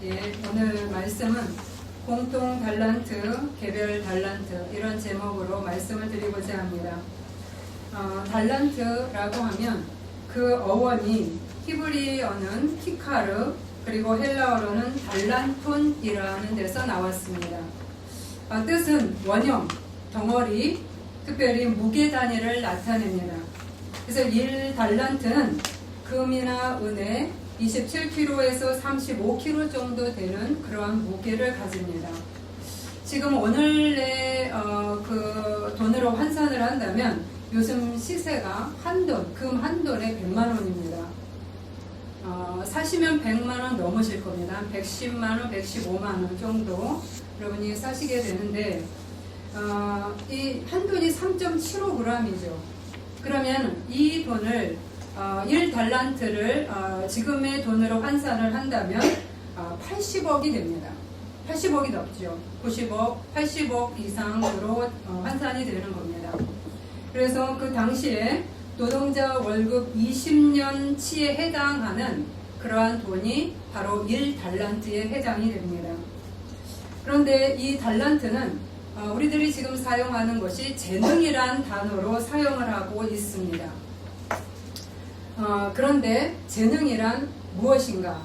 예, 오늘 말씀은 공통 달란트, 개별 달란트 이런 제목으로 말씀을 드리고자 합니다. 달란트라고 하면 그 어원이 히브리어는 키카르 그리고 헬라어로는 달란톤이라는 데서 나왔습니다. 뜻은 원형, 덩어리, 특별히 무게 단위를 나타냅니다. 그래서 1달란트는 금이나 은에 27kg에서 35kg 정도 되는 그러한 무게를 가집니다. 지금 오늘의 그 돈으로 환산을 한다면 요즘 시세가 금 한 돈에 100만 원입니다. 사시면 100만 원 넘으실 겁니다. 110만 원, 115만 원 정도 여러분이 사시게 되는데 이 한 돈이 3.75g이죠. 그러면 이 돈을 1달란트를 지금의 돈으로 환산을 한다면 80억이 됩니다. 80억이 넘죠. 90억, 80억 이상으로 환산이 되는 겁니다. 그래서 그 당시에 노동자 월급 20년치에 해당하는 그러한 돈이 바로 1달란트에 해당이 됩니다. 그런데 이 달란트는 우리들이 지금 사용하는 것이 재능이란 단어로 사용을 하고 있습니다. 그런데 재능이란 무엇인가?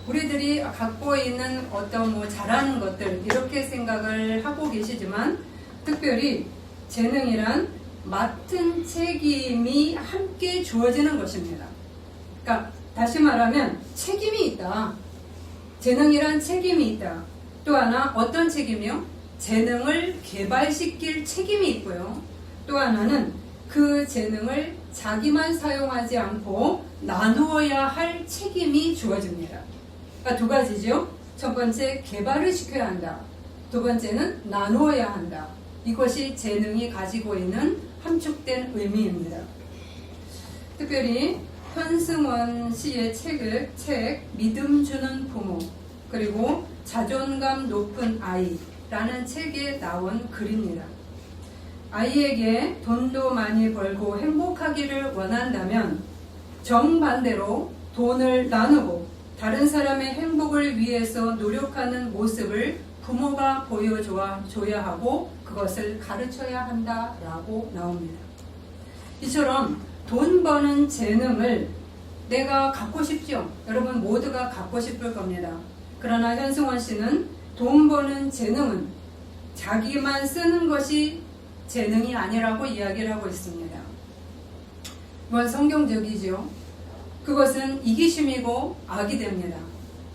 우리들이 갖고 있는 어떤 잘하는 것들 이렇게 생각을 하고 계시지만 특별히 재능이란 맡은 책임이 함께 주어지는 것입니다. 그러니까 다시 말하면 책임이 있다. 재능이란 책임이 있다. 또 하나 어떤 책임이요? 재능을 개발시킬 책임이 있고요. 또 하나는 그 재능을 자기만 사용하지 않고 나누어야 할 책임이 주어집니다. 그러니까 두 가지죠. 첫 번째, 개발을 시켜야 한다. 두 번째는 나누어야 한다. 이것이 재능이 가지고 있는 함축된 의미입니다. 특별히 현승원 씨의 책 믿음 주는 부모 그리고 자존감 높은 아이라는 책에 나온 글입니다. 아이에게 돈도 많이 벌고 행복하기를 원한다면 정반대로 돈을 나누고 다른 사람의 행복을 위해서 노력하는 모습을 부모가 보여줘야 하고 그것을 가르쳐야 한다라고 나옵니다. 이처럼 돈 버는 재능을 내가 갖고 싶죠. 여러분 모두가 갖고 싶을 겁니다. 그러나 현승원 씨는 돈 버는 재능은 자기만 쓰는 것이 재능이 아니라고 이야기를 하고 있습니다. 이건 성경적이죠. 그것은 이기심이고 악이 됩니다.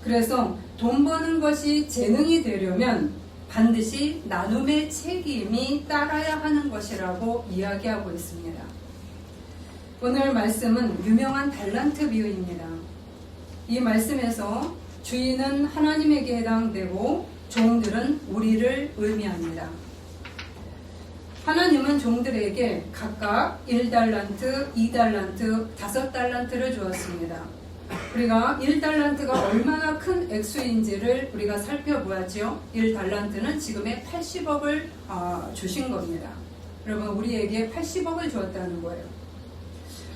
그래서 돈 버는 것이 재능이 되려면 반드시 나눔의 책임이 따라야 하는 것이라고 이야기하고 있습니다. 오늘 말씀은 유명한 달란트 비유입니다. 이 말씀에서 주인은 하나님에게 해당되고 종들은 우리를 의미합니다. 하나님은 종들에게 각각 1달란트, 2달란트, 5달란트를 주었습니다. 우리가 1달란트가 얼마나 큰 액수인지를 우리가 살펴보았죠. 1달란트는 지금의 80억을 주신 겁니다. 여러분 우리에게 80억을 주었다는 거예요.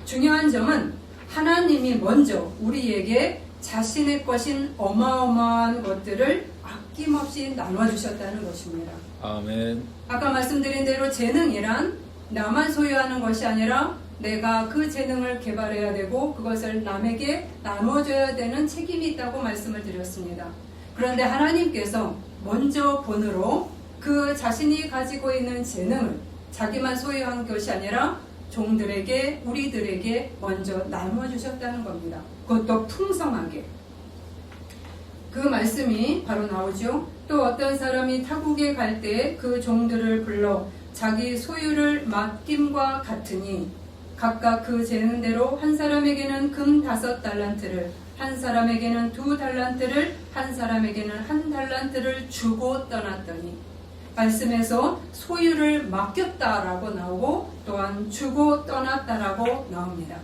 중요한 점은 하나님이 먼저 우리에게 자신의 것인 어마어마한 것들을 아낌없이 나눠주셨다는 것입니다. 아멘. 아까 말씀드린 대로 재능이란 나만 소유하는 것이 아니라 내가 그 재능을 개발해야 되고 그것을 남에게 나눠줘야 되는 책임이 있다고 말씀을 드렸습니다. 그런데 하나님께서 먼저 본으로 그 자신이 가지고 있는 재능을 자기만 소유한 것이 아니라 종들에게 우리들에게 먼저 나눠주셨다는 겁니다. 그것도 풍성하게. 그 말씀이 바로 나오죠. 또 어떤 사람이 타국에 갈 때 그 종들을 불러 자기 소유를 맡김과 같으니 각각 그 재능대로 한 사람에게는 금 5달란트를 한 사람에게는 2달란트를 한 사람에게는 1달란트를 주고 떠났더니 말씀에서 소유를 맡겼다라고 나오고 또한 주고 떠났다라고 나옵니다.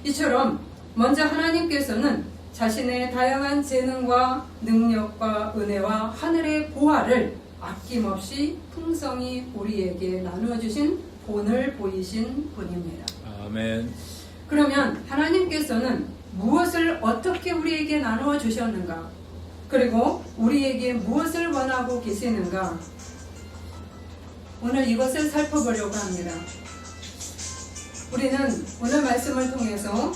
이처럼 먼저 하나님께서는 자신의 다양한 재능과 능력과 은혜와 하늘의 보화를 아낌없이 풍성히 우리에게 나누어주신 본을 보이신 분입니다. 아멘. 그러면 하나님께서는 무엇을 어떻게 우리에게 나누어 주셨는가? 그리고 우리에게 무엇을 원하고 계시는가? 오늘 이것을 살펴보려고 합니다. 우리는 오늘 말씀을 통해서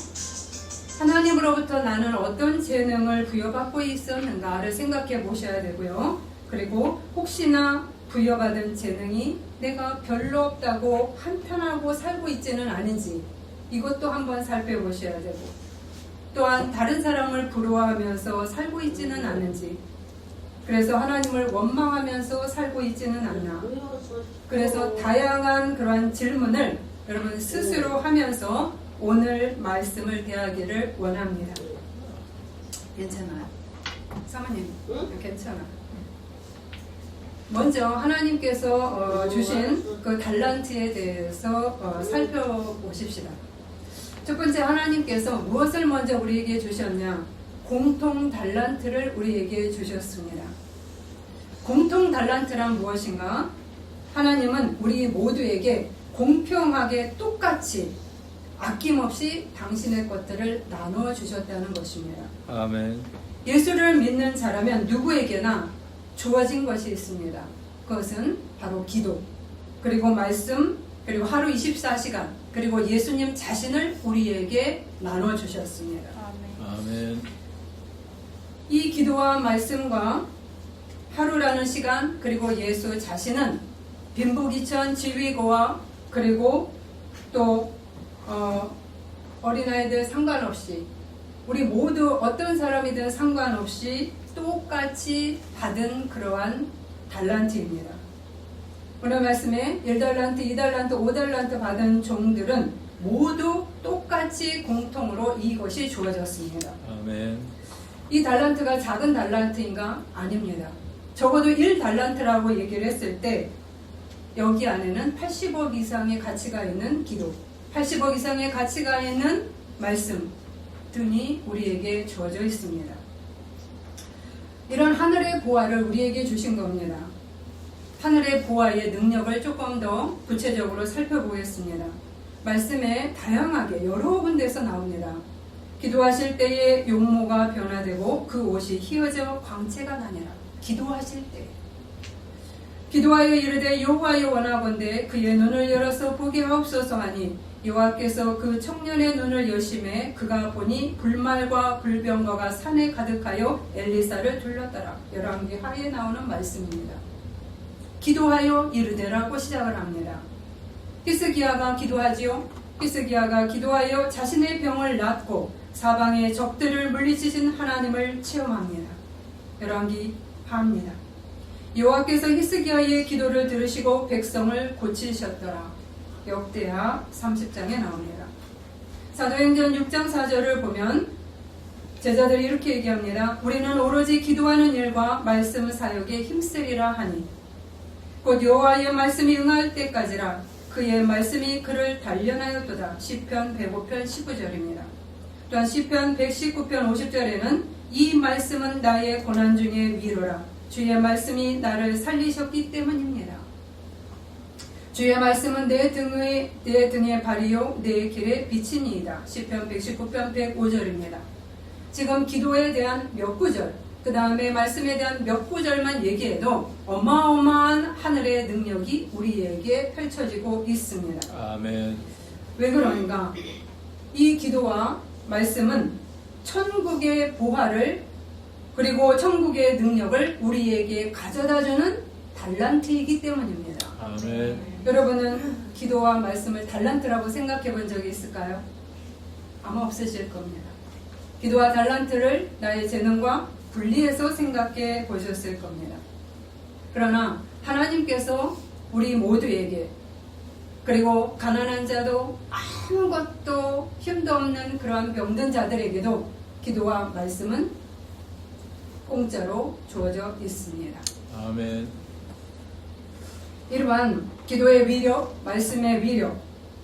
하나님으로부터 나는 어떤 재능을 부여받고 있었는가를 생각해 보셔야 되고요. 그리고 혹시나 부여받은 재능이 내가 별로 없다고 한탄하고 살고 있지는 않은지 이것도 한번 살펴보셔야 되고, 또한 다른 사람을 부러워하면서 살고 있지는 않은지, 그래서 하나님을 원망하면서 살고 있지는 않나. 그래서 다양한 그러한 질문을 여러분 스스로 하면서 오늘 말씀을 대하기를 원합니다. 괜찮아요? 사모님, 괜찮아. 먼저 하나님께서 주신 그 달란트에 대해서 살펴보십시다. 첫 번째, 하나님께서 무엇을 먼저 우리에게 주셨냐? 공통 달란트를 우리에게 주셨습니다. 공통 달란트란 무엇인가? 하나님은 우리 모두에게 공평하게 똑같이 아낌없이 당신의 것들을 나누어 주셨다는 것입니다. 아멘. 예수를 믿는 자라면 누구에게나 주어진 것이 있습니다. 그것은 바로 기도, 그리고 말씀, 그리고 하루 24시간, 그리고 예수님 자신을 우리에게 나눠 주셨습니다. 아멘. 이 기도와 말씀과 하루라는 시간, 그리고 예수 자신은 빈부귀천 지위고와 그리고 또 어린아이들 상관없이 우리 모두 어떤 사람이든 상관없이 똑같이 받은 그러한 달란트입니다. 오늘 말씀에 1달란트, 2달란트, 5달란트 받은 종들은 모두 똑같이 공통으로 이것이 주어졌습니다. 아멘. 이 달란트가 작은 달란트인가? 아닙니다. 적어도 1달란트라고 얘기를 했을 때 여기 안에는 80억 이상의 가치가 있는 기도, 80억 이상의 가치가 있는 말씀 등이 우리에게 주어져 있습니다. 이런 하늘의 보화를 우리에게 주신 겁니다. 하늘의 보화의 능력을 조금 더 구체적으로 살펴보겠습니다. 말씀에 다양하게 여러 군데서 나옵니다. 기도하실 때에 용모가 변화되고 그 옷이 휘어져 광채가 나니라. 기도하실 때 기도하여 이르되 여호와여 원하건대 그의 눈을 열어서 보게 하옵소서 하니 여호와께서 그 청년의 눈을 여심해 그가 보니 불말과 불병거가 산에 가득하여 엘리사를 둘렀더라. 열왕기 하에 나오는 말씀입니다. 기도하여 이르되라고 시작을 합니다. 히스기야가 기도하지요. 히스기야가 기도하여 자신의 병을 낫고 사방의 적들을 물리치신 하나님을 체험합니다. 열왕기 하입니다. 여호와께서 히스기야의 기도를 들으시고 백성을 고치셨더라. 역대하 30장에 나옵니다. 사도행전 6장 4절을 보면 제자들이 이렇게 얘기합니다. 우리는 오로지 기도하는 일과 말씀 사역에 힘쓰리라 하니 곧 여호와의 말씀이 응할 때까지라. 그의 말씀이 그를 단련하였도다. 시편 105편 19절입니다. 또한 시편 119편 50절에는 이 말씀은 나의 고난 중에 위로라. 주의 말씀이 나를 살리셨기 때문입니다. 주의 말씀은 내 등의 발이요 내 길에 빛이니이다. 시편 119편 105절입니다. 지금 기도에 대한 몇 구절, 그 다음에 말씀에 대한 몇 구절만 얘기해도 어마어마한 하늘의 능력이 우리에게 펼쳐지고 있습니다. 아멘. 왜 그런가? 이 기도와 말씀은 천국의 보화를 그리고 천국의 능력을 우리에게 가져다주는 달란트이기 때문입니다. 아멘. 여러분은 기도와 말씀을 달란트라고 생각해 본 적이 있을까요? 아마 없으실 겁니다. 기도와 달란트를 나의 재능과 분리해서 생각해 보셨을 겁니다. 그러나 하나님께서 우리 모두에게 그리고 가난한 자도 아무것도 힘도 없는 그러한 병든 자들에게도 기도와 말씀은 공짜로 주어져 있습니다. 아멘. 이러한 기도의 위력, 말씀의 위력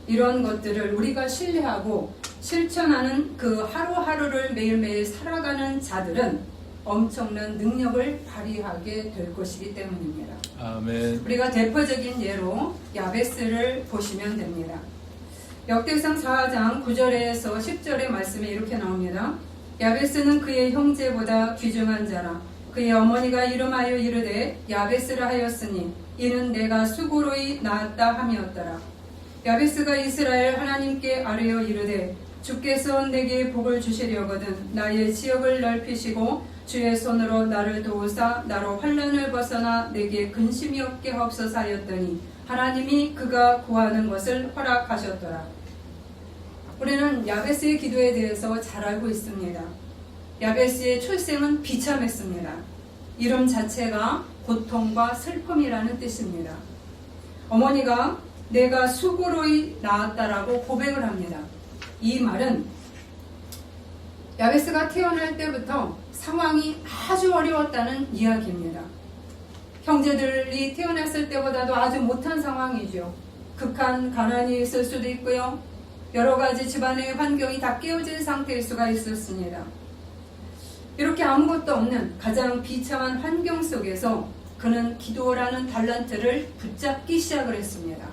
이런 것들을 우리가 신뢰하고 실천하는 그 하루하루를 매일매일 살아가는 자들은 엄청난 능력을 발휘하게 될 것이기 때문입니다. 아멘. 우리가 대표적인 예로 야베스를 보시면 됩니다. 역대상 4장 9절에서 10절의 말씀에 이렇게 나옵니다. 야베스는 그의 형제보다 귀중한 자라. 그의 어머니가 이름하여 이르되 야베스라 하였으니 이는 내가 수고로이 낳았다 함이었더라. 야베스가 이스라엘 하나님께 아뢰어 이르되 주께서 내게 복을 주시려거든 나의 지역을 넓히시고 주의 손으로 나를 도우사 나로 환난을 벗어나 내게 근심이 없게 하옵소서 하였더니 하나님이 그가 구하는 것을 허락하셨더라. 우리는 야베스의 기도에 대해서 잘 알고 있습니다. 야베스의 출생은 비참했습니다. 이름 자체가 고통과 슬픔이라는 뜻입니다. 어머니가 내가 수고로이 낳았다라고 고백을 합니다. 이 말은 야베스가 태어날 때부터 상황이 아주 어려웠다는 이야기입니다. 형제들이 태어났을 때보다도 아주 못한 상황이죠. 극한 가난이 있을 수도 있고요. 여러 가지 집안의 환경이 다 깨어진 상태일 수가 있었습니다. 이렇게 아무것도 없는 가장 비참한 환경 속에서 그는 기도라는 달란트를 붙잡기 시작을 했습니다.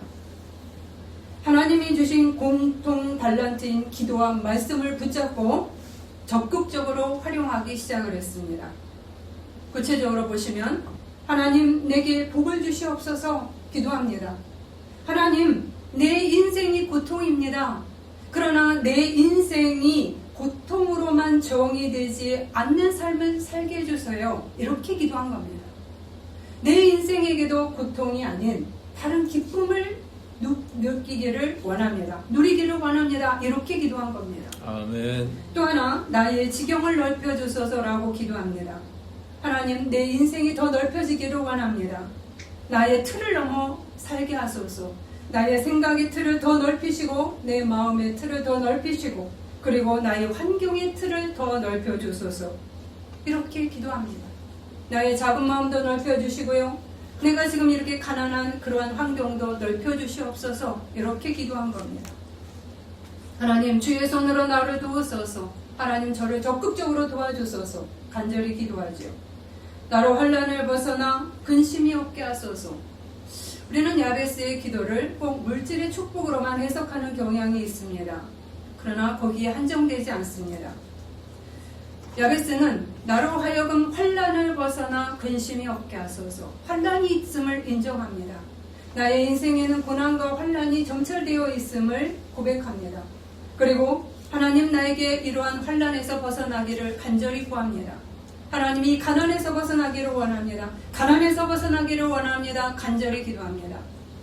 하나님이 주신 공통 달란트인 기도와 말씀을 붙잡고 적극적으로 활용하기 시작을 했습니다. 구체적으로 보시면 하나님 내게 복을 주시옵소서 기도합니다. 하나님 내 인생이 고통입니다. 그러나 내 인생이 고통으로만 정의되지 않는 삶을 살게 해주세요. 이렇게 기도한 겁니다. 내 인생에게도 고통이 아닌 다른 기쁨을 느끼기를 원합니다. 누리기를 원합니다. 이렇게 기도한 겁니다. 아멘. 또 하나 나의 지경을 넓혀주소서라고 기도합니다. 하나님 내 인생이 더 넓혀지기를 원합니다. 나의 틀을 넘어 살게 하소서. 나의 생각의 틀을 더 넓히시고 내 마음의 틀을 더 넓히시고 그리고 나의 환경의 틀을 더 넓혀주소서. 이렇게 기도합니다. 나의 작은 마음도 넓혀주시고요. 내가 지금 이렇게 가난한 그러한 환경도 넓혀주시옵소서. 이렇게 기도한 겁니다. 하나님 주의 손으로 나를 도우소서. 하나님 저를 적극적으로 도와주소서. 간절히 기도하죠. 나로 환난을 벗어나 근심이 없게 하소서. 우리는 야베스의 기도를 꼭 물질의 축복으로만 해석하는 경향이 있습니다. 그러나 거기에 한정되지 않습니다. 야베스는 나로 하여금 환난을 벗어나 근심이 없게 하소서. 환난이 있음을 인정합니다. 나의 인생에는 고난과 환난이 점철되어 있음을 고백합니다. 그리고 하나님 나에게 이러한 환난에서 벗어나기를 간절히 구합니다. 하나님이 가난에서 벗어나기를 원합니다. 가난에서 벗어나기를 원합니다. 간절히 기도합니다.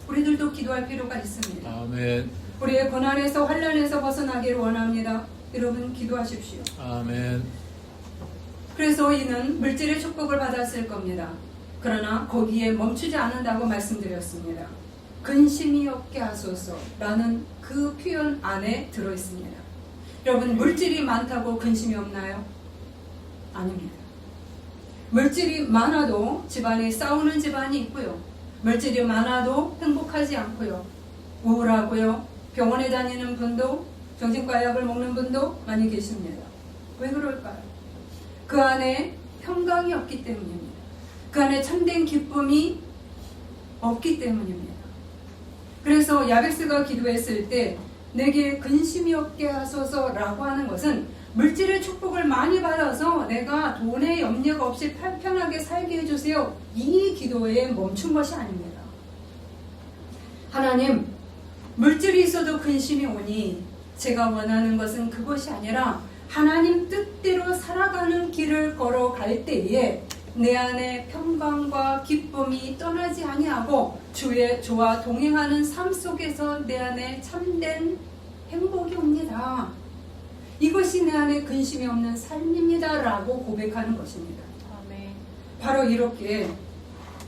우리들도 기도할 필요가 있습니다. 아멘. 우리의 고난에서 환난에서 벗어나기를 원합니다. 여러분 기도하십시오. 아멘. 그래서 이는 물질의 축복을 받았을 겁니다. 그러나 거기에 멈추지 않는다고 말씀드렸습니다. 근심이 없게 하소서라는 그 표현 안에 들어있습니다. 여러분 물질이 많다고 근심이 없나요? 아닙니다. 물질이 많아도 집안에 싸우는 집안이 있고요. 물질이 많아도 행복하지 않고요. 우울하고요. 병원에 다니는 분도 정신과 약을 먹는 분도 많이 계십니다. 왜 그럴까요? 그 안에 평강이 없기 때문입니다. 그 안에 참된 기쁨이 없기 때문입니다. 그래서 야베스가 기도했을 때 내게 근심이 없게 하소서라고 하는 것은 물질의 축복을 많이 받아서 내가 돈에 염려가 없이 편하게 살게 해주세요. 이 기도에 멈춘 것이 아닙니다. 하나님, 물질이 있어도 근심이 오니 제가 원하는 것은 그것이 아니라 하나님 뜻대로 살아가는 길을 걸어갈 때에 내 안에 평강과 기쁨이 떠나지 아니하고 주의 저와 동행하는 삶 속에서 내 안에 참된 행복이 옵니다. 이것이 내 안에 근심이 없는 삶입니다. 라고 고백하는 것입니다. 아멘. 바로 이렇게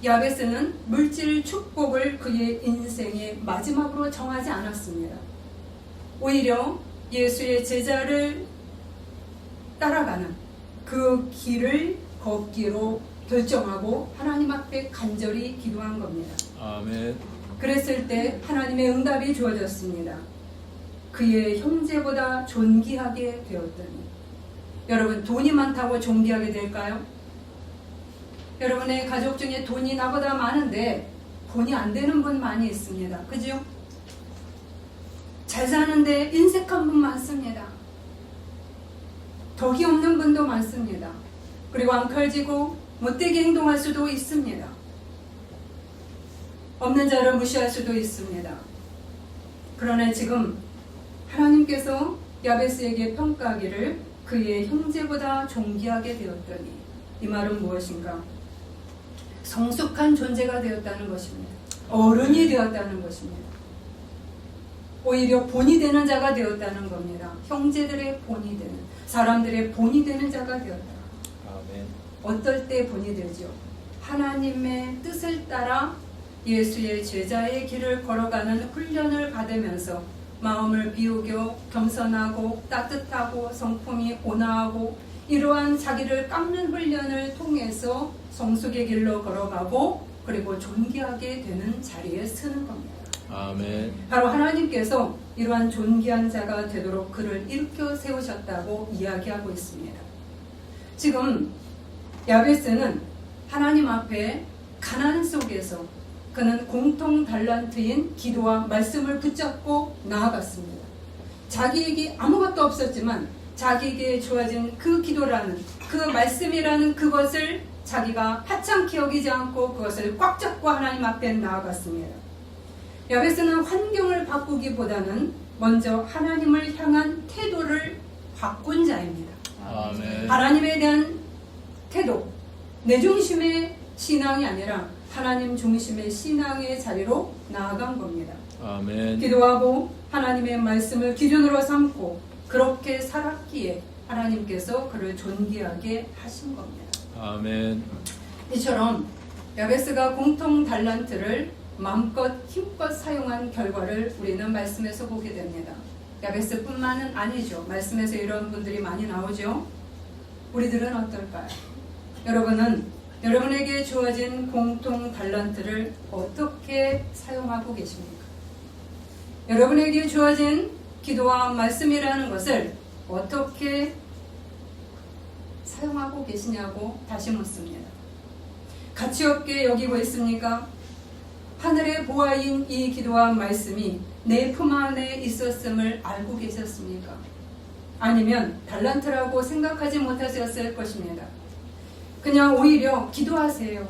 야베스는 물질 축복을 그의 인생의 마지막으로 정하지 않았습니다. 오히려 예수의 제자를 따라가는 그 길을 걷기로 결정하고 하나님 앞에 간절히 기도한 겁니다. 아멘. 그랬을 때 하나님의 응답이 주어졌습니다. 그의 형제보다 존귀하게 되었더니. 여러분, 돈이 많다고 존귀하게 될까요? 여러분의 가족 중에 돈이 나보다 많은데 돈이 안 되는 분 많이 있습니다. 그죠? 잘 사는데 인색한 분 많습니다. 덕이 없는 분도 많습니다. 그리고 앙칼지고 못되게 행동할 수도 있습니다. 없는 자를 무시할 수도 있습니다. 그러나 지금 하나님께서 야베스에게 평가하기를 그의 형제보다 존귀하게 되었더니, 이 말은 무엇인가? 성숙한 존재가 되었다는 것입니다. 어른이 되었다는 것입니다. 오히려 본이 되는 자가 되었다는 겁니다. 형제들의 본이 되는, 사람들의 본이 되는 자가 되었다. 아멘. 어떨 때 본이 되죠? 하나님의 뜻을 따라 예수의 제자의 길을 걸어가는 훈련을 받으면서 마음을 비우고 겸손하고 따뜻하고 성품이 온화하고 이러한 자기를 깎는 훈련을 통해서 성숙의 길로 걸어가고 그리고 존귀하게 되는 자리에 서는 겁니다. 아멘. 바로 하나님께서 이러한 존귀한 자가 되도록 그를 일으켜 세우셨다고 이야기하고 있습니다. 지금 야베스는 하나님 앞에 가난 속에서 그는 공통 달란트인 기도와 말씀을 붙잡고 나아갔습니다. 자기에게 아무것도 없었지만 자기에게 주어진 그 기도라는, 그 말씀이라는 그것을 자기가 하찮게 여기지 않고 그것을 꽉 잡고 하나님 앞에 나아갔습니다. 야베스는 환경을 바꾸기보다는 먼저 하나님을 향한 태도를 바꾼 자입니다. 아멘. 하나님에 대한 태도, 내 중심의 신앙이 아니라 하나님 중심의 신앙의 자리로 나아간 겁니다. 아멘. 기도하고 하나님의 말씀을 기준으로 삼고 그렇게 살았기에 하나님께서 그를 존귀하게 하신 겁니다. 아멘. 이처럼 야베스가 공통 달란트를 마음껏 힘껏 사용한 결과를 우리는 말씀에서 보게 됩니다. 야베스뿐만은 아니죠. 말씀에서 이런 분들이 많이 나오죠. 우리들은 어떨까요? 여러분은 여러분에게 주어진 공통 달란트를 어떻게 사용하고 계십니까? 여러분에게 주어진 기도와 말씀이라는 것을 어떻게 사용하고 계시냐고 다시 묻습니다. 가치없게 여기고 있습니까? 하늘의 보아인 이 기도와 말씀이 내 품 안에 있었음을 알고 계셨습니까? 아니면 달란트라고 생각하지 못하셨을 것입니다. 그냥 오히려 기도하세요,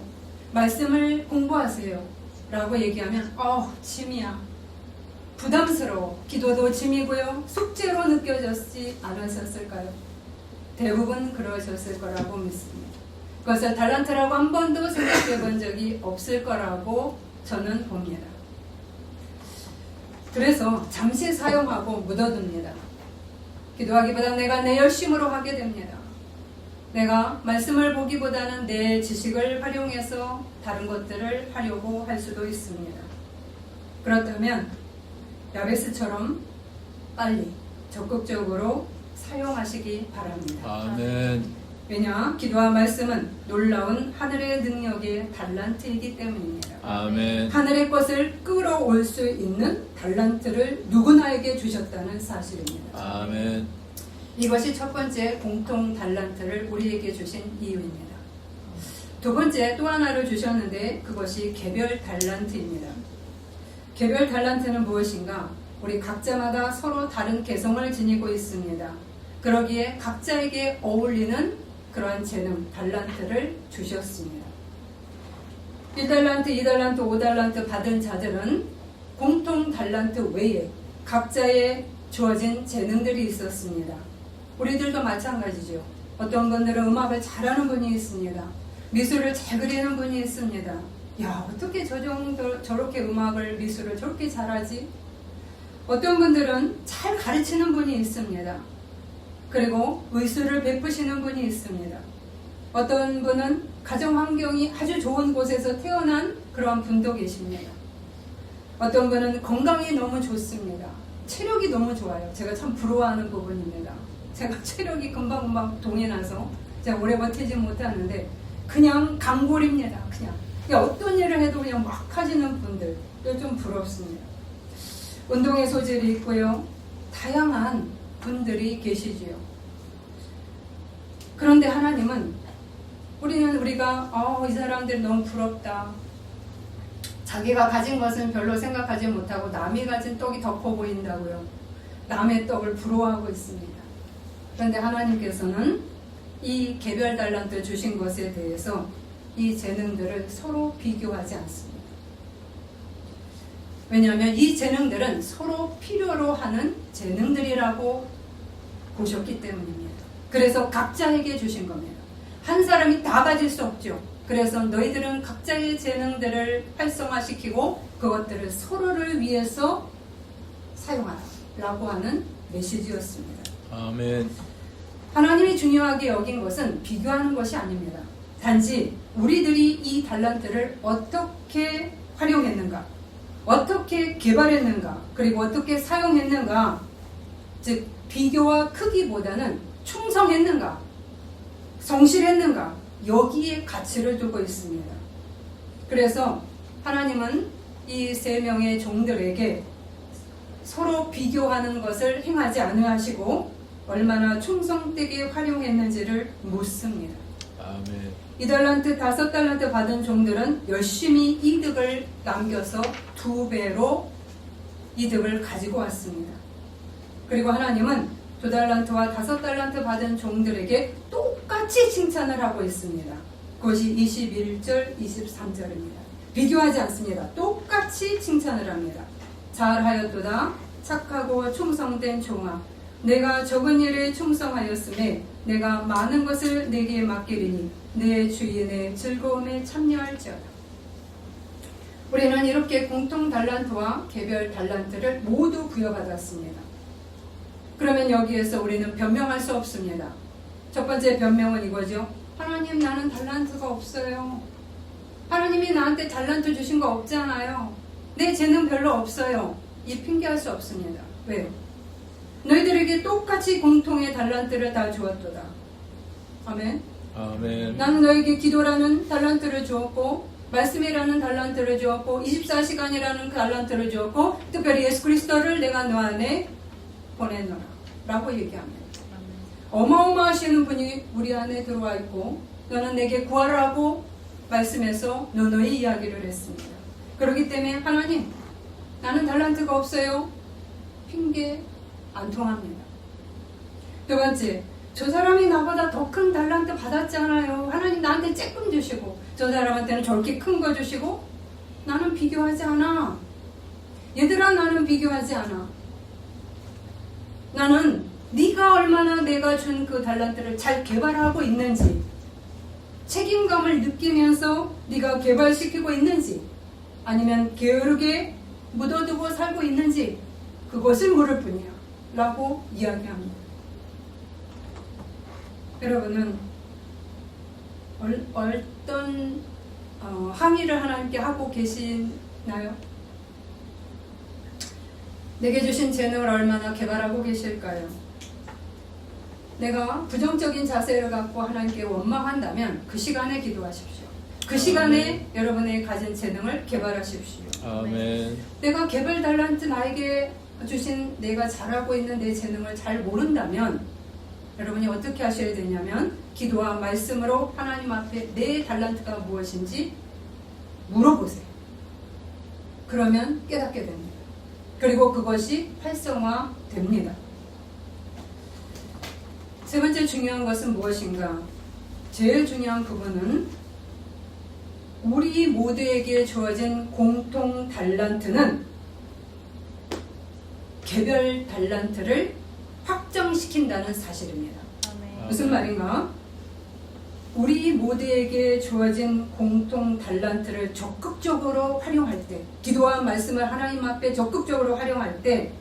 말씀을 공부하세요 라고 얘기하면 짐이야, 부담스러워, 기도도 짐이고요, 숙제로 느껴졌지 않으셨을까요? 대부분 그러셨을 거라고 믿습니다. 그것을 달란트라고 한 번도 생각해 본 적이 없을 거라고 저는 봅니다. 그래서 잠시 사용하고 묻어둡니다. 기도하기보다 내가 내 열심으로 하게 됩니다. 내가 말씀을 보기보다는 내 지식을 활용해서 다른 것들을 하려고 할 수도 있습니다. 그렇다면 야베스처럼 빨리 적극적으로 사용하시기 바랍니다. 아멘. 왜냐? 기도와 말씀은 놀라운 하늘의 능력의 달란트이기 때문입니다. 아멘. 하늘의 것을 끌어올 수 있는 달란트를 누구나에게 주셨다는 사실입니다. 아멘. 이것이 첫 번째 공통 달란트를 우리에게 주신 이유입니다. 두 번째 또 하나를 주셨는데 그것이 개별 달란트입니다. 개별 달란트는 무엇인가? 우리 각자마다 서로 다른 개성을 지니고 있습니다. 그러기에 각자에게 어울리는 그러한 재능, 달란트를 주셨습니다. 1달란트, 2달란트, 5달란트 받은 자들은 공통 달란트 외에 각자의 주어진 재능들이 있었습니다. 우리들도 마찬가지죠. 어떤 분들은 음악을 잘하는 분이 있습니다. 미술을 잘 그리는 분이 있습니다. 야, 어떻게 저렇게 음악을, 미술을 저렇게 잘하지? 어떤 분들은 잘 가르치는 분이 있습니다. 그리고 의술을 베푸시는 분이 있습니다. 어떤 분은 가정 환경이 아주 좋은 곳에서 태어난 그런 분도 계십니다. 어떤 분은 건강이 너무 좋습니다. 체력이 너무 좋아요. 제가 참 부러워하는 부분입니다. 제가 체력이 금방금방 동이 나서 제가 오래 버티지 못하는데 그냥 강골입니다. 그냥 어떤 일을 해도 그냥 막 하시는 분들도 좀 부럽습니다. 운동의 소질이 있고요. 다양한 분들이 계시지요. 그런데 하나님은 우리가 이 사람들 너무 부럽다. 자기가 가진 것은 별로 생각하지 못하고 남이 가진 떡이 더 커 보인다고요. 남의 떡을 부러워하고 있습니다. 그런데 하나님께서는 이 개별 달란트 주신 것에 대해서 이 재능들을 서로 비교하지 않습니다. 왜냐하면 이 재능들은 서로 필요로 하는 재능들이라고 보셨기 때문입니다. 그래서 각자에게 주신 겁니다. 한 사람이 다 가질 수 없죠. 그래서 너희들은 각자의 재능들을 활성화시키고 그것들을 서로를 위해서 사용하라라고 하는 메시지였습니다. 아멘. 하나님이 중요하게 여긴 것은 비교하는 것이 아닙니다. 단지 우리들이 이 달란트를 어떻게 활용했는가, 어떻게 개발했는가, 그리고 어떻게 사용했는가, 즉 비교와 크기보다는 충성했는가, 성실했는가, 여기에 가치를 두고 있습니다. 그래서 하나님은 이 세 명의 종들에게 서로 비교하는 것을 행하지 않으시고 얼마나 충성되게 활용했는지를 묻습니다. 아멘. 2달란트, 5달란트 받은 종들은 열심히 이득을 남겨서 2배로 이득을 가지고 왔습니다. 그리고 하나님은 2달란트와 5달란트 받은 종들에게 똑같이 칭찬을 하고 있습니다. 그것이 21절, 23절입니다. 비교하지 않습니다. 똑같이 칭찬을 합니다. 잘하였도다 착하고 충성된 종아, 내가 적은 일에 충성하였음에 내가 많은 것을 내게 맡기리니 내 주인의 즐거움에 참여할지어다. 우리는 이렇게 공통 달란트와 개별 달란트를 모두 부여받았습니다. 그러면 여기에서 우리는 변명할 수 없습니다. 첫 번째 변명은 이거죠. 하나님, 나는 달란트가 없어요. 하나님이 나한테 달란트 주신 거 없잖아요. 내 재능 별로 없어요. 이 핑계할 수 없습니다. 왜요? 너희들에게 똑같이 공통의 달란트를 다 주었도다. 아멘. 아멘. 나는 너에게 기도라는 달란트를 주었고, 말씀이라는 달란트를 주었고, 24시간이라는 달란트를 주었고, 특별히 예수 그리스도를 내가 너 안에 보내노라 라고 얘기합니다. 어마어마하시는 분이 우리 안에 들어와 있고, 너는 내게 구하라고 말씀해서 너의 이야기를 했습니다. 그렇기 때문에 하나님, 나는 달란트가 없어요. 핑계 안 통합니다. 두 번째, 저 사람이 나보다 더 큰 달란트 받았잖아요. 하나님 나한테 조금 주시고 저 사람한테는 저렇게 큰 거 주시고, 나는 비교하지 않아. 얘들아, 나는 비교하지 않아. 나는 네가 얼마나 내가 준 그 달란트를 잘 개발하고 있는지, 책임감을 느끼면서 네가 개발시키고 있는지, 아니면 게으르게 묻어두고 살고 있는지, 그것을 물을 뿐이야 라고 이야기합니다. 여러분은 어떤 항의를 하나님께 하고 계시나요? 내게 주신 재능을 얼마나 개발하고 계실까요? 내가 부정적인 자세를 갖고 하나님께 원망한다면 그 시간에 기도하십시오. 그 시간에 여러분의 가진 재능을 개발하십시오. 아멘. 내가 개발 달란트 나에게 주신 내가 잘하고 있는 내 재능을 잘 모른다면 여러분이 어떻게 하셔야 되냐면 기도와 말씀으로 하나님 앞에 내 달란트가 무엇인지 물어보세요. 그러면 깨닫게 됩니다. 그리고 그것이 활성화됩니다. 세 번째 중요한 것은 무엇인가? 제일 중요한 부분은 우리 모두에게 주어진 공통 달란트는 개별 달란트를 확정시킨다는 사실입니다. 아멘. 무슨 말인가? 우리 모두에게 주어진 공통 달란트를 적극적으로 활용할 때, 기도와 말씀을 하나님 앞에 적극적으로 활용할 때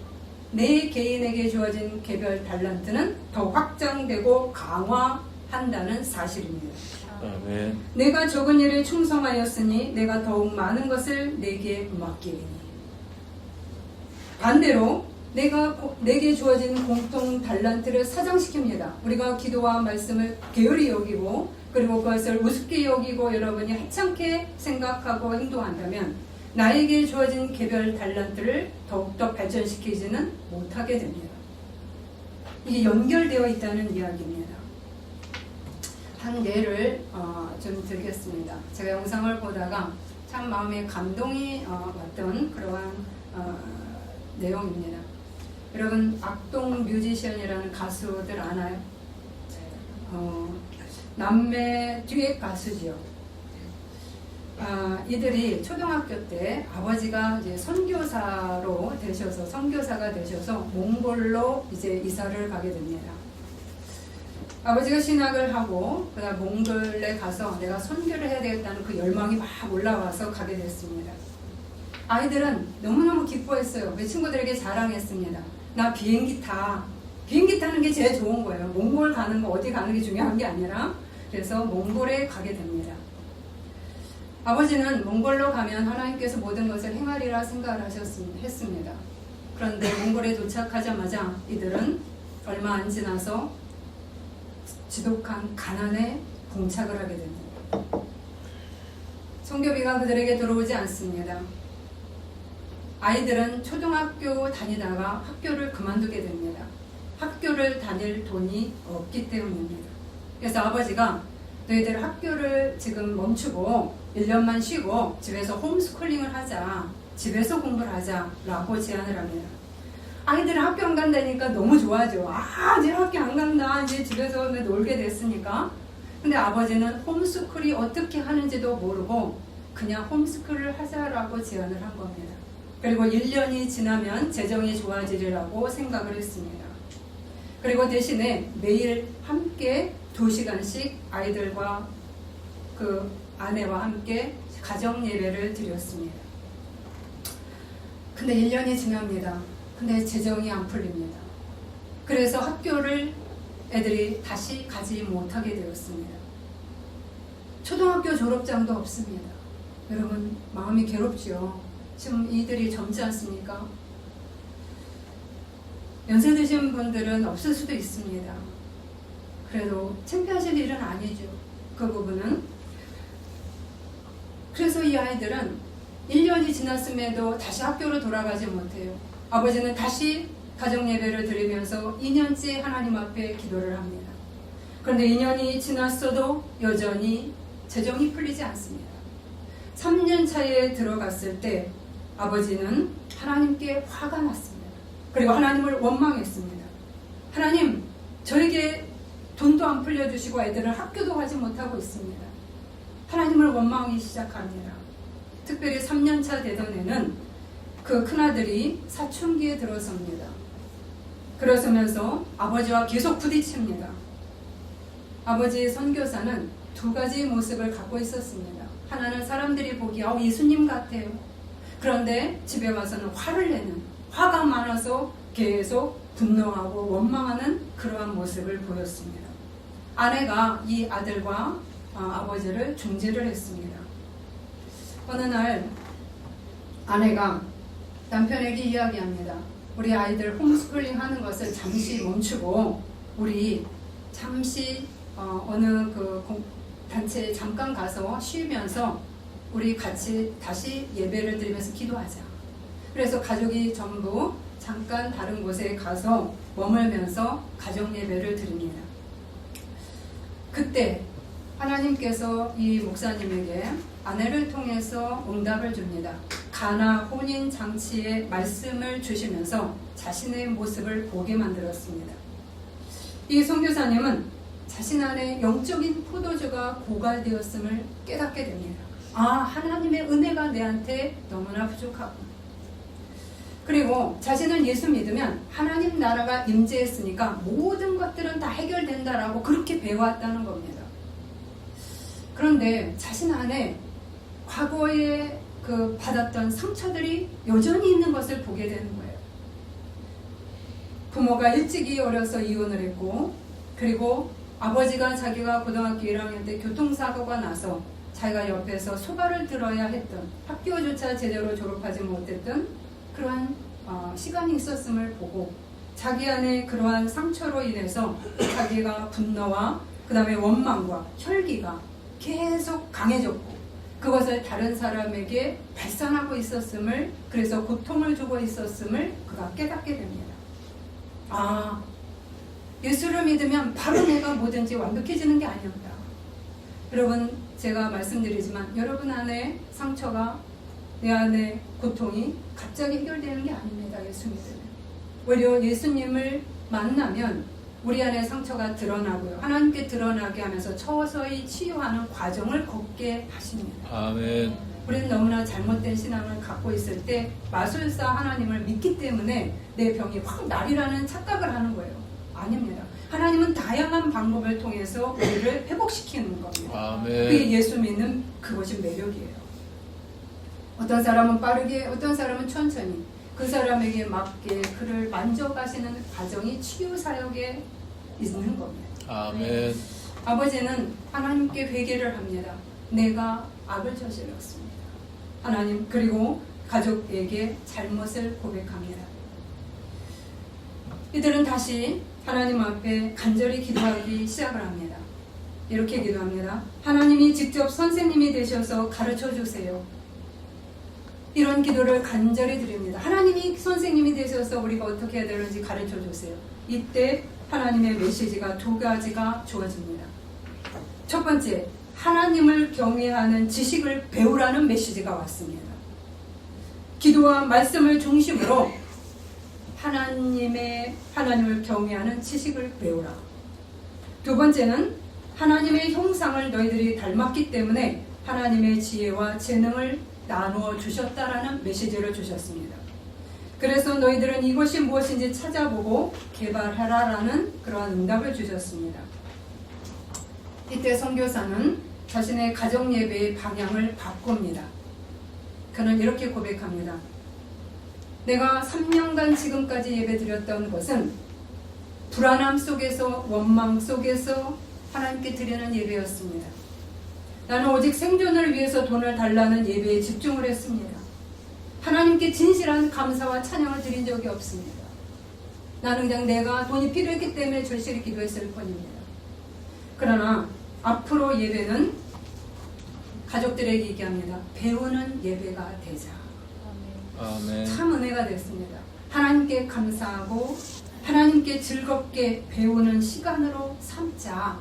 내 개인에게 주어진 개별 달란트는 더 확장되고 강화한다는 사실입니다. 아멘. 내가 적은 일에 충성하였으니 내가 더욱 많은 것을 내게 맡기리니. 반대로 내게 주어진 공통 달란트를 사장시킵니다. 우리가 기도와 말씀을 게으리 여기고 그리고 그것을 우습게 여기고 여러분이 하찮게 생각하고 행동한다면 나에게 주어진 개별 달란트를 더욱더 발전시키지는 못하게 됩니다. 이게 연결되어 있다는 이야기입니다. 한 예를 좀 들겠습니다. 제가 영상을 보다가 참 마음에 감동이 왔던 그러한 내용입니다. 여러분 악동 뮤지션이라는 가수들 아나요? 남매 듀엣 가수지요. 이들이 초등학교 때 아버지가 이제 선교사가 되셔서 몽골로 이제 이사를 가게 됩니다. 아버지가 신학을 하고 그다음 몽골에 가서 내가 선교를 해야 되겠다는 그 열망이 막 올라와서 가게 됐습니다. 아이들은 너무너무 기뻐했어요. 그 친구들에게 자랑했습니다. 나 비행기 타는 게 제일 좋은 거예요. 몽골 가는 거 어디 가는 게 중요한 게 아니라 그래서 몽골에 가게 됩니다. 아버지는 몽골로 가면 하나님께서 모든 것을 행하리라 생각을 했습니다. 그런데 몽골에 도착하자마자 이들은 얼마 안 지나서 지독한 가난에 봉착을 하게 됩니다. 선교비가 그들에게 들어오지 않습니다. 아이들은 초등학교 다니다가 학교를 그만두게 됩니다. 학교를 다닐 돈이 없기 때문입니다. 그래서 아버지가 너희들 학교를 지금 멈추고 1년만 쉬고 집에서 홈스쿨링을 하자, 집에서 공부를 하자라고 제안을 합니다. 아이들은 학교 안 간다니까 너무 좋아하죠. 이제 학교 안 간다. 이제 집에서 놀게 됐으니까. 근데 아버지는 홈스쿨이 어떻게 하는지도 모르고 그냥 홈스쿨을 하자라고 제안을 한 겁니다. 그리고 1년이 지나면 재정이 좋아지리라고 생각을 했습니다. 그리고 대신에 매일 함께 2시간씩 아이들과 그 아내와 함께 가정 예배를 드렸습니다. 근데 1년이 지납니다. 근데 재정이 안 풀립니다. 그래서 학교를 애들이 다시 가지 못하게 되었습니다. 초등학교 졸업장도 없습니다. 여러분 마음이 괴롭죠. 지금 이들이 젊지 않습니까? 연세 드신 분들은 없을 수도 있습니다. 그래도 창피하실 일은 아니죠. 그 부분은. 그래서 이 아이들은 1년이 지났음에도 다시 학교로 돌아가지 못해요. 아버지는 다시 가정예배를 드리면서 2년째 하나님 앞에 기도를 합니다. 그런데 2년이 지났어도 여전히 재정이 풀리지 않습니다. 3년 차에 들어갔을 때 아버지는 하나님께 화가 났습니다. 그리고 하나님을 원망했습니다. 하나님, 저에게 돈도 안 풀려주시고 애들은 학교도 가지 못하고 있습니다. 하나님을 원망하기 시작합니다. 특별히 3년 차 되던 애는 그 큰아들이 사춘기에 들어섭니다. 그러면서 아버지와 계속 부딪힙니다. 아버지의 선교사는 2가지 모습을 갖고 있었습니다. 하나는 사람들이 보기에 예수님 같아요. 그런데 집에 와서는 화를 내는, 화가 많아서 계속 분노하고 원망하는 그러한 모습을 보였습니다. 아내가 이 아들과 아버지를 중재를 했습니다. 어느 날 아내가 남편에게 이야기합니다. 우리 아이들 홈스쿨링 하는 것을 잠시 멈추고 우리 잠시 어느 그 단체에 잠깐 가서 쉬면서 우리 같이 다시 예배를 드리면서 기도하자. 그래서 가족이 전부 잠깐 다른 곳에 가서 머물면서 가정 예배를 드립니다. 그때 하나님께서 이 목사님에게 아내를 통해서 응답을 줍니다. 가나 혼인 장치의 말씀을 주시면서 자신의 모습을 보게 만들었습니다. 이 선교사님은 자신 안에 영적인 포도주가 고갈되었음을 깨닫게 됩니다. 하나님의 은혜가 내한테 너무나 부족하구나. 그리고 자신은 예수 믿으면 하나님 나라가 임재했으니까 모든 것들은 다 해결된다라고 그렇게 배워왔다는 겁니다. 그런데 자신 안에 과거에 그 받았던 상처들이 여전히 있는 것을 보게 되는 거예요. 부모가 일찍이 어려서 이혼을 했고, 그리고 아버지가 자기가 고등학교 1학년 때 교통사고가 나서 자기가 옆에서 소가를 들어야 했던, 학교조차 제대로 졸업하지 못했던 그러한 시간이 있었음을 보고 자기 안에 그러한 상처로 인해서 자기가 분노와 그 다음에 원망과 혈기가 계속 강해졌고 그것을 다른 사람에게 발산하고 있었음을, 그래서 고통을 주고 있었음을 그가 깨닫게 됩니다. 예수를 믿으면 바로 내가 뭐든지 완벽해지는 게 아니었다. 여러분, 제가 말씀드리지만 여러분 안에 상처가, 내 안에 고통이 갑자기 해결되는 게 아닙니다. 예수 믿으면. 오히려 예수님을 만나면 우리 안에 상처가 드러나고요. 하나님께 드러나게 하면서 서서히 치유하는 과정을 걷게 하십니다. 아멘. 우리는 너무나 잘못된 신앙을 갖고 있을 때 마술사 하나님을 믿기 때문에 내 병이 확 나리라는 착각을 하는 거예요. 아닙니다. 하나님은 다양한 방법을 통해서 우리를 회복시키는 겁니다. 아멘. 그게 예수 믿는 그것이 매력이에요. 어떤 사람은 빠르게, 어떤 사람은 천천히 그 사람에게 맞게 그를 만져가시는 과정이 치유 사역에 있는 겁니다. 아멘. 아버지는 하나님께 회개를 합니다. 내가 악을 저질렀습니다. 하나님, 그리고 가족에게 잘못을 고백합니다. 이들은 다시 하나님 앞에 간절히 기도하기 시작을 합니다. 이렇게 기도합니다. 하나님이 직접 선생님이 되셔서 가르쳐 주세요. 이런 기도를 간절히 드립니다. 하나님이 선생님이 되셔서 우리가 어떻게 해야 되는지 가르쳐 주세요. 이때 하나님의 메시지가 두 가지가 주어집니다. 첫 번째, 하나님을 경외하는 지식을 배우라는 메시지가 왔습니다. 기도와 말씀을 중심으로 하나님을 경외하는 지식을 배우라. 두 번째는 하나님의 형상을 너희들이 닮았기 때문에 하나님의 지혜와 재능을 나누어 주셨다라는 메시지를 주셨습니다. 그래서 너희들은 이것이 무엇인지 찾아보고 개발하라라는 그러한 응답을 주셨습니다. 이때 선교사는 자신의 가정 예배의 방향을 바꿉니다. 그는 이렇게 고백합니다. 내가 3년간 지금까지 예배드렸던 것은 불안함 속에서, 원망 속에서 하나님께 드리는 예배였습니다. 나는 오직 생존을 위해서 돈을 달라는 예배에 집중을 했습니다. 하나님께 진실한 감사와 찬양을 드린 적이 없습니다. 나는 그냥 내가 돈이 필요했기 때문에 절실히 기도했을 뿐입니다. 그러나 앞으로 예배는 가족들에게 얘기합니다. 배우는 예배가 되자. 아멘. 참 은혜가 됐습니다. 하나님께 감사하고 하나님께 즐겁게 배우는 시간으로 삼자.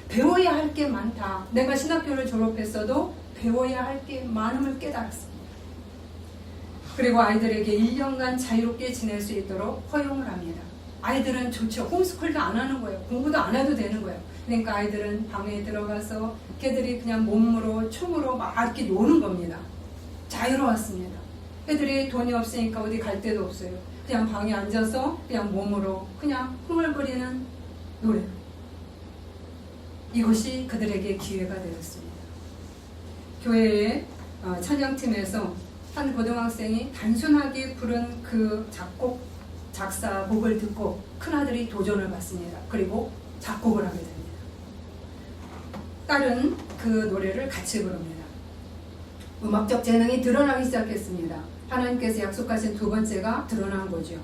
배워야 할 게 많다. 내가 신학교를 졸업했어도 배워야 할 게 많음을 깨달았습니다. 그리고 아이들에게 1년간 자유롭게 지낼 수 있도록 허용을 합니다. 아이들은 좋죠. 홈스쿨도 안 하는 거예요. 공부도 안 해도 되는 거예요. 그러니까 아이들은 방에 들어가서 걔들이 그냥 몸으로 춤으로 막 이렇게 노는 겁니다. 자유로웠습니다. 애들이 돈이 없으니까 어디 갈 데도 없어요. 그냥 방에 앉아서 그냥 몸으로 그냥 흥얼거리는 노래. 이것이 그들에게 기회가 되었습니다. 교회의 찬양팀에서 한 고등학생이 단순하게 부른 그 작사곡을 듣고 큰아들이 도전을 받습니다. 그리고 작곡을 하게 됩니다. 딸은 그 노래를 같이 부릅니다. 음악적 재능이 드러나기 시작했습니다. 하나님께서 약속하신 두 번째가 드러난 거죠.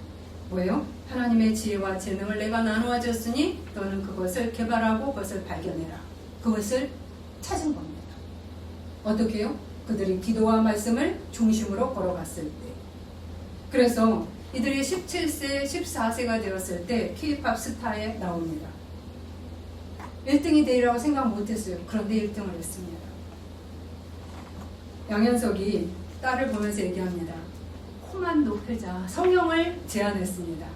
뭐예요? 하나님의 지혜와 재능을 내가 나누어 줬으니 너는 그것을 개발하고 그것을 발견해라. 그것을 찾은 겁니다. 어떻게 해요? 그들이 기도와 말씀을 중심으로 걸어갔을 때. 그래서 이들이 17세, 14세가 되었을 때 K-팝 스타에 나옵니다. 1등이 되리라고 생각 못했어요. 그런데 1등을 했습니다. 양현석이 딸을 보면서 얘기합니다. 코만 높이자. 성형을 제안했습니다.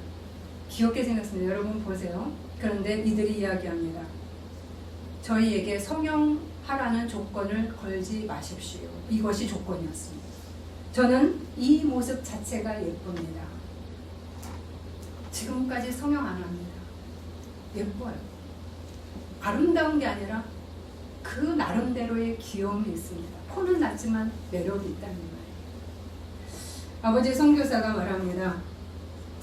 귀엽게 생겼습니다. 여러분 보세요. 그런데 이들이 이야기합니다. 저희에게 성형하라는 조건을 걸지 마십시오. 이것이 조건이었습니다. 저는 이 모습 자체가 예쁩니다. 지금까지 성형 안 합니다. 예뻐요. 아름다운 게 아니라 그 나름대로의 귀여움이 있습니다. 코는 낮지만 매력이 있다는 말이에요. 아버지 선교사가 말합니다.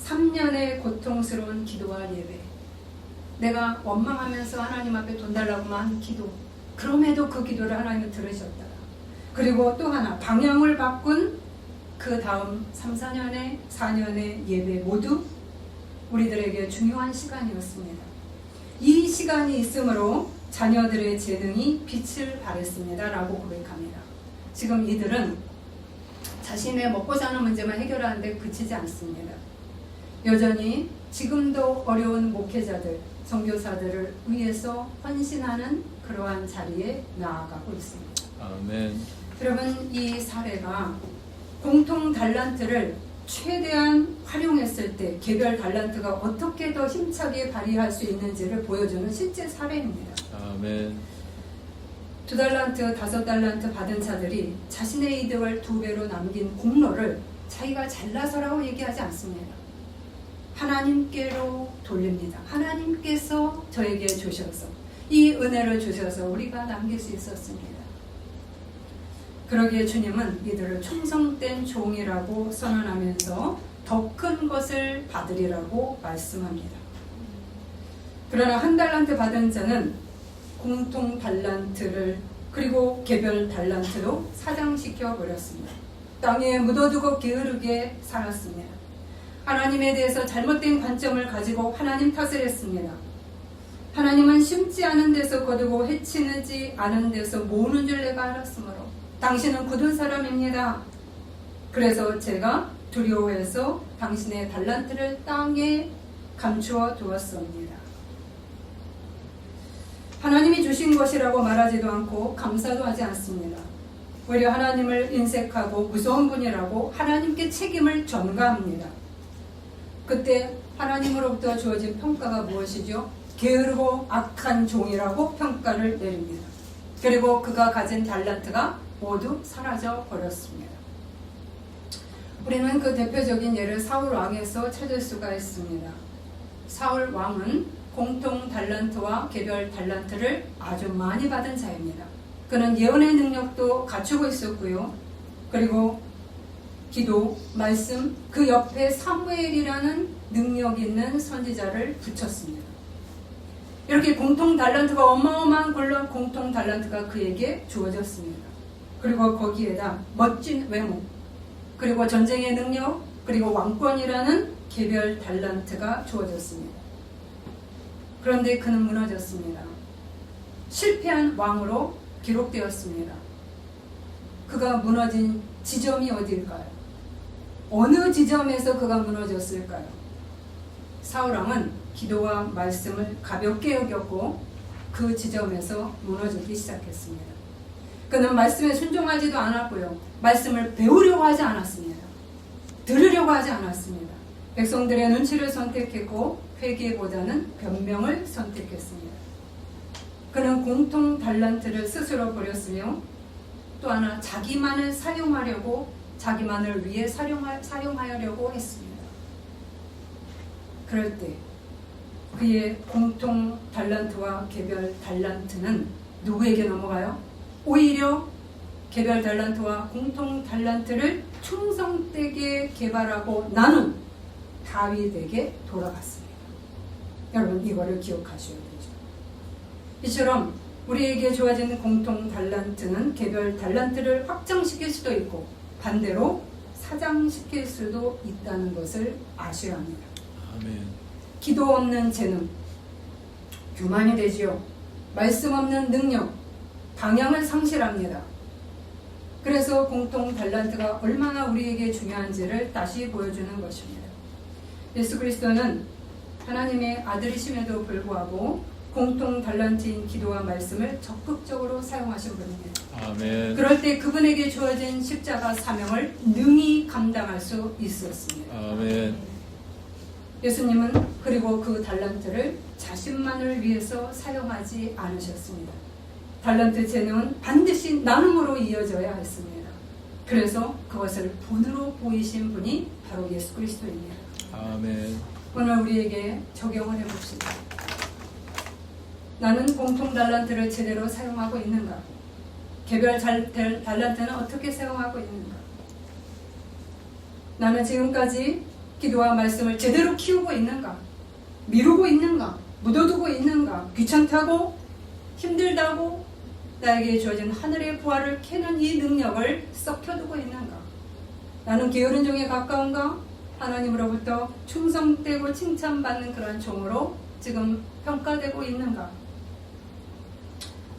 3년의 고통스러운 기도와 예배. 내가 원망하면서 하나님 앞에 돈 달라고만 한 기도. 그럼에도 그 기도를 하나님은 들으셨다. 그리고 또 하나 방향을 바꾼 그 다음 3, 4년의 예배 모두 우리들에게 중요한 시간이었습니다. 이 시간이 있으므로 자녀들의 재능이 빛을 발했습니다. 라고 고백합니다. 지금 이들은 자신의 먹고 사는 문제만 해결하는데 그치지 않습니다. 여전히 지금도 어려운 목회자들, 선교사들을 위해서 헌신하는 그러한 자리에 나아가고 있습니다. 아멘. 여러분, 이 사례가 공통 달란트를 최대한 활용했을 때 개별 달란트가 어떻게 더 힘차게 발휘할 수 있는지를 보여주는 실제 사례입니다. 아멘. 2달란트, 5달란트 받은 자들이 자신의 이득을 2배로 남긴 공로를 자기가 잘나서라고 얘기하지 않습니다. 하나님께로 돌립니다. 하나님께서 저에게 주셔서 이 은혜를 주셔서 우리가 남길 수 있었습니다. 그러기에 주님은 이들을 충성된 종이라고 선언하면서 더 큰 것을 받으리라고 말씀합니다. 그러나 1달란트 받은 자는 공통 달란트를 그리고 개별 달란트로 사장시켜 버렸습니다. 땅에 묻어두고 게으르게 살았습니다. 하나님에 대해서 잘못된 관점을 가지고 하나님 탓을 했습니다. 하나님은 심지 않은 데서 거두고 해치지 않은 데서 모으는 줄 내가 알았으므로 당신은 굳은 사람입니다. 그래서 제가 두려워해서 당신의 달란트를 땅에 감추어 두었습니다. 하나님이 주신 것이라고 말하지도 않고 감사도 하지 않습니다. 오히려 하나님을 인색하고 무서운 분이라고 하나님께 책임을 전가합니다. 그때 하나님으로부터 주어진 평가가 무엇이죠? 게으르고 악한 종이라고 평가를 내립니다. 그리고 그가 가진 달란트가 모두 사라져 버렸습니다. 우리는 그 대표적인 예를 사울 왕에서 찾을 수가 있습니다. 사울 왕은 공통 달란트와 개별 달란트를 아주 많이 받은 자입니다. 그는 예언의 능력도 갖추고 있었고요. 그리고 기도, 말씀, 그 옆에 사무엘이라는 능력 있는 선지자를 붙였습니다. 이렇게 공통 달란트가 어마어마한 공통 달란트가 그에게 주어졌습니다. 그리고 거기에다 멋진 외모, 그리고 전쟁의 능력, 그리고 왕권이라는 개별 달란트가 주어졌습니다. 그런데 그는 무너졌습니다. 실패한 왕으로 기록되었습니다. 그가 무너진 지점이 어디일까요? 어느 지점에서 그가 무너졌을까요? 사울왕은 기도와 말씀을 가볍게 여겼고 그 지점에서 무너지기 시작했습니다. 그는 말씀에 순종하지도 않았고요. 말씀을 배우려고 하지 않았습니다. 들으려고 하지 않았습니다. 백성들의 눈치를 선택했고 회개보다는 변명을 선택했습니다. 그는 공통 달란트를 스스로 버렸으며 또 하나 자기만을 사용하려고 자기만을 위해 사용하려고 했습니다. 그럴 때 그의 공통 달란트와 개별 달란트는 누구에게 넘어가요? 오히려 개별 달란트와 공통 달란트를 충성되게 개발하고 나눈 다윗에게 돌아갔습니다. 여러분 이거를 기억하셔야 되죠. 이처럼 우리에게 주어진 공통 달란트는 개별 달란트를 확장시킬 수도 있고 반대로 사장시킬 수도 있다는 것을 아셔야 합니다. 아멘. 기도 없는 재능, 교만이 되지요. 말씀 없는 능력, 방향을 상실합니다. 그래서 공통 달란트가 얼마나 우리에게 중요한지를 다시 보여주는 것입니다. 예수 그리스도는 하나님의 아들이심에도 불구하고 공통 달란트인 기도와 말씀을 적극적으로 사용하신 분입니다. 아멘. 그럴 때 그분에게 주어진 십자가 사명을 능히 감당할 수 있었습니다. 아멘. 예수님은 그리고 그 달란트를 자신만을 위해서 사용하지 않으셨습니다. 달란트 재능은 반드시 나눔으로 이어져야 했습니다. 그래서 그것을 본으로 보이신 분이 바로 예수 그리스도입니다. 아멘. 오늘 우리에게 적용을 해봅시다. 나는 공통 달란트를 제대로 사용하고 있는가? 개별 달란트는 어떻게 사용하고 있는가? 나는 지금까지 기도와 말씀을 제대로 키우고 있는가? 미루고 있는가? 묻어두고 있는가? 귀찮다고? 힘들다고? 나에게 주어진 하늘의 부활을 캐는 이 능력을 썩혀두고 있는가? 나는 게으른 종에 가까운가? 하나님으로부터 충성되고 칭찬받는 그런 종으로 지금 평가되고 있는가?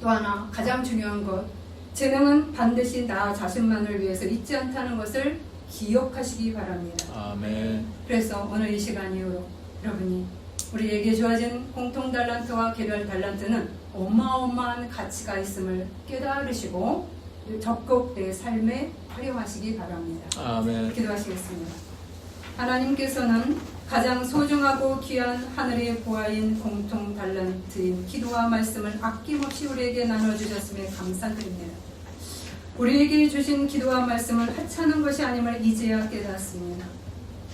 또 하나 가장 중요한 것, 재능은 반드시 나 자신만을 위해서 있지 않다는 것을 기억하시기 바랍니다. 아멘. 그래서 오늘 이 시간 이후로 여러분이 우리에게 주어진 공통 달란트와 개별 달란트는 어마어마한 가치가 있음을 깨달으시고 적극 내 삶에 활용하시기 바랍니다. 아멘. 기도하시겠습니다. 하나님께서는 가장 소중하고 귀한 하늘의 보화인 공통 달란트인 기도와 말씀을 아낌없이 우리에게 나눠주셨음에 감사드립니다. 우리에게 주신 기도와 말씀을 하찮은 것이 아님을 이제야 깨닫습니다.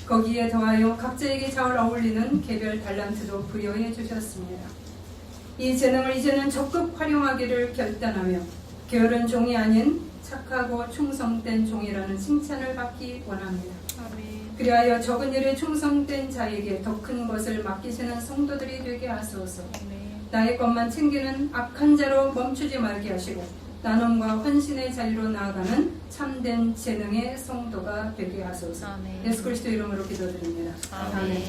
거기에 더하여 각자에게 잘 어울리는 개별 달란트도 부여해 주셨습니다. 이 재능을 이제는 적극 활용하기를 결단하며 게으른 종이 아닌 착하고 충성된 종이라는 칭찬을 받기 원합니다. 그리하여 적은 일에 충성된 자에게 더 큰 것을 맡기시는 성도들이 되게 하소서. 나의 것만 챙기는 악한 자로 멈추지 말게 하시고 나눔과 헌신의 자리로 나아가는 참된 재능의 성도가 되게 하소서. 예수 그리스도 이름으로 기도드립니다. 아멘.